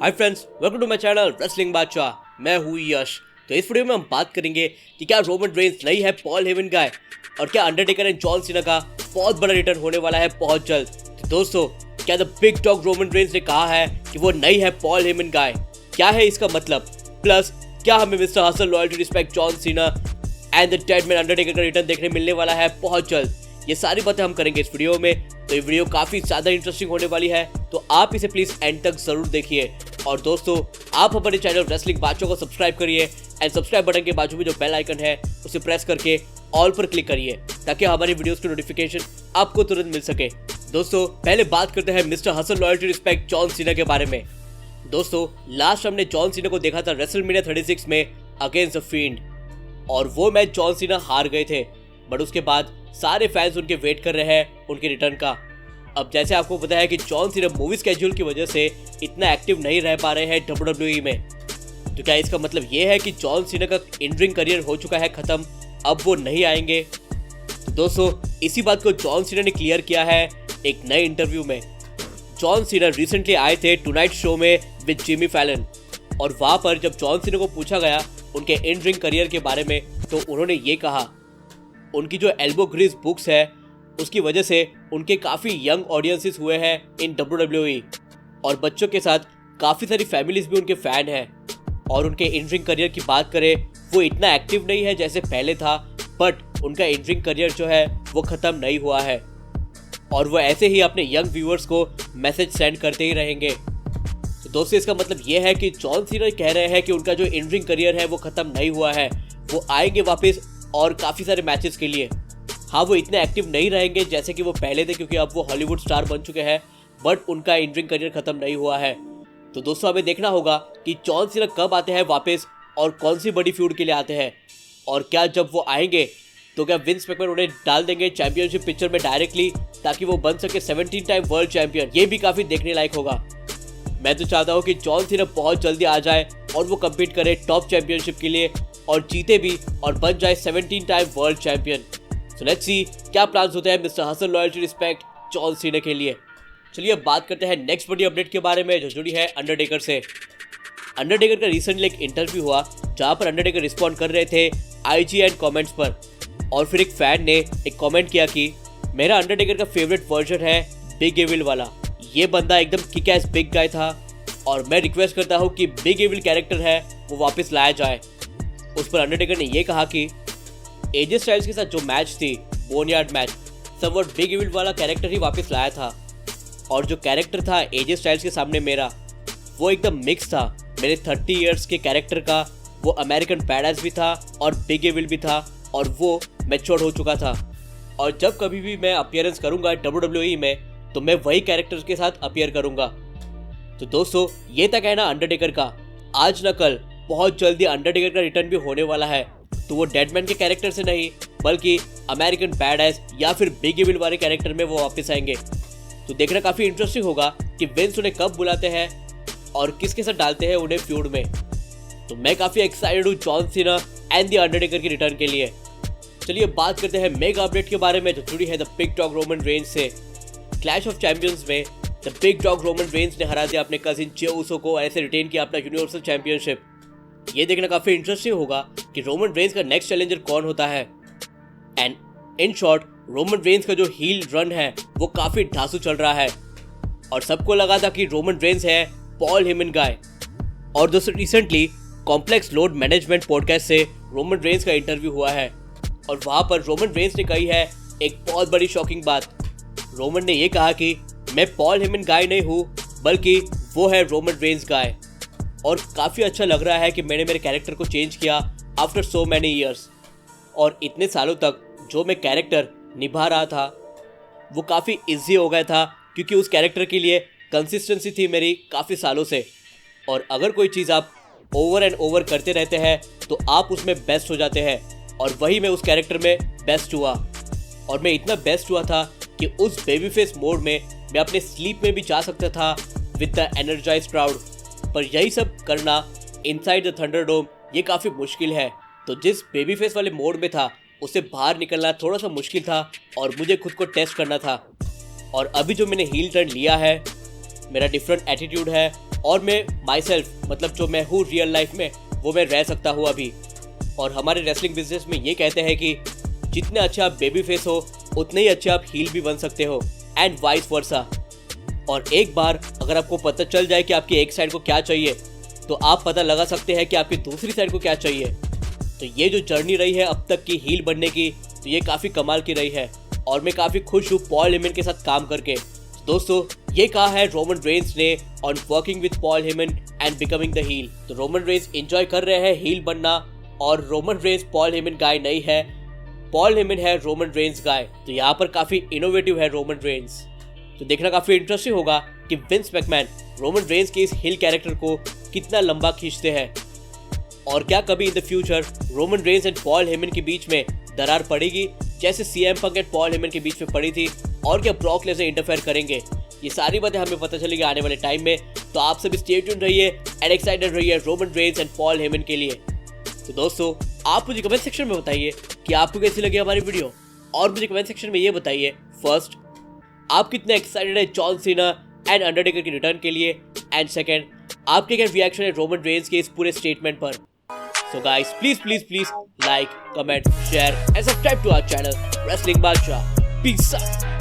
Hi friends, welcome to my channel wrestling Badshah. मैं हूँ यश। तो इस वीडियो में हम बात करेंगे कि क्या रोमन रेंस नहीं है पॉल हेमन गाय, और क्या अंडरटेकर एंड जॉन सीना का बहुत बड़ा रिटर्न होने वाला है बहुत जल्द। तो दोस्तों, क्या the big dog Roman Reigns ने कहा है कि वो नहीं है पॉल हेमन गाय? क्या है इसका मतलब? प्लस क्या हमें mister hustle, loyalty, respect, John Cena and the dead man Undertaker का रिटर्न देखने मिलने वाला है बहुत जल्द? ये सारी बातें हम करेंगे इस वीडियो में। तो ये वीडियो काफी ज्यादा इंटरेस्टिंग होने वाली है, तो आप इसे प्लीज एंड तक जरूर देखिए। और दोस्तों, आप हमारे चैनल रेसलिंग बादशाह को सब्सक्राइब करिए एंड सब्सक्राइब बटन के बाजू में जो बेल आइकन है उसे प्रेस करके ऑल पर क्लिक करिए ताकि हमारी वीडियोस की नोटिफिकेशन आपको तुरंत मिल सके। दोस्तों, पहले बात करते हैं mister hustle, loyalty, respect, John Cena के बारे में। दोस्तों, लास्ट हमने जॉन सीना को देखा था रेसलमेनिया 36 में अगेंस्ट द फील्ड, और वो मैच जॉन सीना हार गए थे। बट उसके बाद सारे फैंस उनके वेट कर रहे हैं उनके रिटर्न का। अब जैसे आपको पता है कि जॉन सीना मूवी स्केड्यूल की वजह से इतना एक्टिव नहीं रह पा रहे हैं WWE में। तो क्या इसका मतलब ये है कि जॉन सीना का इन रिंग करियर हो चुका है खत्म, अब वो नहीं आएंगे? तो दोस्तों, इसी बात को जॉन सीना ने क्लियर किया है एक नए इंटरव्यू में। जॉन सीना रिसेंटली आए थे टुनाइट शो में विद जिमी फैलन, और वहां पर जब जॉन सीना को पूछा गया उनके इन रिंग करियर के बारे में, तो उन्होंने ये कहा उनकी जो एल्बो ग्रीस बुक्स है उसकी वजह से उनके काफ़ी यंग ऑडियंसेस हुए हैं इन WWE, और बच्चों के साथ काफ़ी सारी फैमिलीज भी उनके फ़ैन हैं। और उनके इन रिंग करियर की बात करें, वो इतना एक्टिव नहीं है जैसे पहले था, बट उनका इन रिंग करियर जो है वो ख़त्म नहीं हुआ है, और वो ऐसे ही अपने यंग व्यूअर्स को मैसेज सेंड करते ही रहेंगे। तो दोस्तों, इसका मतलब ये है कि जॉन सीना कह रहे हैं कि उनका जो इन रिंग करियर है वो ख़त्म नहीं हुआ है, वो आएंगे वापस और काफ़ी सारे मैचेस के लिए। हाँ, वो इतने एक्टिव नहीं रहेंगे जैसे कि वो पहले थे, क्योंकि अब वो हॉलीवुड स्टार बन चुके हैं, बट उनका इन रिंग करियर खत्म नहीं हुआ है। तो दोस्तों, हमें देखना होगा कि जॉन सीना कब आते हैं वापस और कौन सी बड़ी फ्यूड के लिए आते हैं, और क्या जब वो आएंगे तो क्या विंस मैकमैन उन्हें डाल देंगे चैंपियनशिप पिक्चर में डायरेक्टली ताकि वो बन सके 17 टाइम वर्ल्ड चैंपियन? ये भी काफ़ी देखने लायक होगा। मैं तो चाहता हूँ कि जॉन सीना बहुत जल्दी आ जाए और वो कम्पीट करे टॉप चैंपियनशिप के लिए और जीते भी और बन जाए 17 time world champion. So let's see क्या प्लान्स होते हैं mister hustle, loyalty, respect, John Cena के लिए। चलिए अब बात करते हैं नेक्स्ट बड़ी अपडेट के बारे में जो जुड़ी है अंडरटेकर से। अंडरटेकर का रिसेंटली एक इंटरव्यू हुआ जहां पर अंडरटेकर रिस्पॉन्ड कर रहे थे IG एंड कमेंट्स पर, और फिर एक फैन ने एक कमेंट किया कि मेरा अंडरटेकर का फेवरेट वर्जन है बिग एविल वाला। ये बंदा एकदम किक एस बिग गाय था, और मैं रिक्वेस्ट करता हूँ कि बिग एविल कैरेक्टर है वो वापस लाया जाए। उस पर अंडरटेकर ने यह कहा कि एजे स्टाइल्स के साथ जो मैच थी, बोनयार्ड मैच, समवट बिग एविल वाला कैरेक्टर ही वापस लाया था, और जो कैरेक्टर था एजे स्टाइल्स के सामने मेरा, वो एकदम मिक्स था। मेरे 30 इयर्स के कैरेक्टर का वो अमेरिकन बैडएस भी था और बिग एविल भी था, और वो मैच्योर हो चुका था। और जब कभी भी मैं अपीयरेंस करूंगा WWE में तो मैं वही कैरेक्टर्स के साथ अपीयर करूंगा। तो दोस्तों, ये था कहना अंडरटेकर का। आज न कल बहुत जल्दी अंडरटेकर का रिटर्न भी होने वाला है, तो वो डेडमैन के कैरेक्टर से नहीं बल्कि अमेरिकन बैडएस या फिर बिग एविल वाले कैरेक्टर में वो वापस आएंगे। तो देखना काफ़ी इंटरेस्टिंग होगा कि विंस उन्हें कब बुलाते हैं और किसके साथ डालते हैं उन्हें फ्यूड में। तो मैं काफ़ी एक्साइटेड हूँ John Cena and the Undertaker के रिटर्न के लिए। चलिए बात करते हैं मेगा अपडेट के बारे में जो जुड़ी है the big dog Roman Reigns से। क्लैश ऑफ चैंपियंस में the big dog Roman Reigns ने हरा दिया अपने कजिन जे उसो को, ऐसे रिटेन किया अपना यूनिवर्सल चैंपियनशिप। ये देखना काफ़ी इंटरेस्टिंग होगा कि रोमन रेंस का नेक्स्ट चैलेंजर कौन होता है। And in short, Roman Reigns का जो हील रन है वो काफ़ी ढांसू चल रहा है, और सबको लगा था कि रोमन रेंस है पॉल हेमन गाय। और दोस्तों, recently complex load management podcast से रोमन रेंस का इंटरव्यू हुआ है, और वहाँ पर रोमन रेंस ने कही है एक बहुत बड़ी शॉकिंग बात। रोमन ने यह कहा कि मैं पॉल हेमन गाय नहीं हूँ बल्कि वो है रोमन रेंस गाय, और काफ़ी अच्छा लग रहा है कि मैंने मेरे कैरेक्टर को चेंज किया आफ्टर सो मैनी ईयर्स। और इतने सालों तक जो मैं कैरेक्टर निभा रहा था वो काफ़ी इजी हो गया था, क्योंकि उस कैरेक्टर के लिए कंसिस्टेंसी थी मेरी काफ़ी सालों से। और अगर कोई चीज़ आप ओवर एंड ओवर करते रहते हैं तो आप उसमें बेस्ट हो जाते हैं, और वही मैं उस कैरेक्टर में बेस्ट हुआ। और मैं इतना बेस्ट हुआ था कि उस बेबी फेस मोड में मैं अपने स्लीप में भी जा सकता था विद द एनर्जाइज क्राउड। पर यही सब करना इनसाइड द थंडरडोम ये काफ़ी मुश्किल है। तो जिस बेबी फेस वाले मोड में था उससे बाहर निकलना थोड़ा सा मुश्किल था, और मुझे खुद को टेस्ट करना था। और अभी जो मैंने हील टर्न लिया है, मेरा डिफरेंट एटीट्यूड है और मैं माई सेल्फ मतलब जो मैं हूँ रियल लाइफ में वो मैं रह सकता हूँ अभी। और हमारे रेसलिंग बिजनेस में ये कहते हैं कि जितने अच्छे आप बेबी फेस हो उतने ही अच्छे आप हील भी बन सकते हो एंड वाइस वर्सा। और एक बार अगर आपको पता चल जाए कि आपकी एक साइड को क्या चाहिए तो आप पता लगा सकते हैं कि आपकी दूसरी साइड को क्या चाहिए। तो ये जो जर्नी रही है अब तक की हील बनने की, तो ये काफ़ी कमाल की रही है और मैं काफ़ी खुश हूँ पॉल हेमन के साथ काम करके। दोस्तों ये कहा है रोमन रेंस ने on working with Paul Heyman and becoming the heel. तो रोमन रेंस एंजॉय कर रहे हैं हील बनना और Roman Reigns Paul Heyman guy नहीं है, पॉल हेमन है रोमन रेंस गाय। तो यहाँ पर काफ़ी इनोवेटिव है रोमन रेंस। तो देखना काफ़ी इंटरेस्टिंग होगा कि विंस मैकमैन रोमन रेंस के इस हील कैरेक्टर को कितना लंबा खींचते हैं और क्या कभी in the future Roman Reigns and Paul Heyman के बीच में दरार पड़ेगी जैसे CM Punk and Paul Heyman के बीच में पड़ी थी, और क्या ब्रॉक लेसनर इंटरफेयर करेंगे। ये सारी बातें हमें पता चलेगी आने वाले टाइम में। तो आप सभी स्टे ट्यून्ड रहिए एंड एक्साइटेड रहिए Roman Reigns and Paul Heyman के लिए। तो दोस्तों आप मुझे कमेंट सेक्शन में बताइए कि आपको कैसी लगी हमारी वीडियो, और मुझे कमेंट सेक्शन में ये बताइए फर्स्ट आप कितने एक्साइटेड है जॉन सीना एंड अंडरटेकर के रिटर्न के लिए, एंड सेकंड आपके क्या रिएक्शन है रोमन रेंस के इस पूरे स्टेटमेंट पर। So guys please like, comment, share and subscribe to our channel wrestling Badshah. Peace out.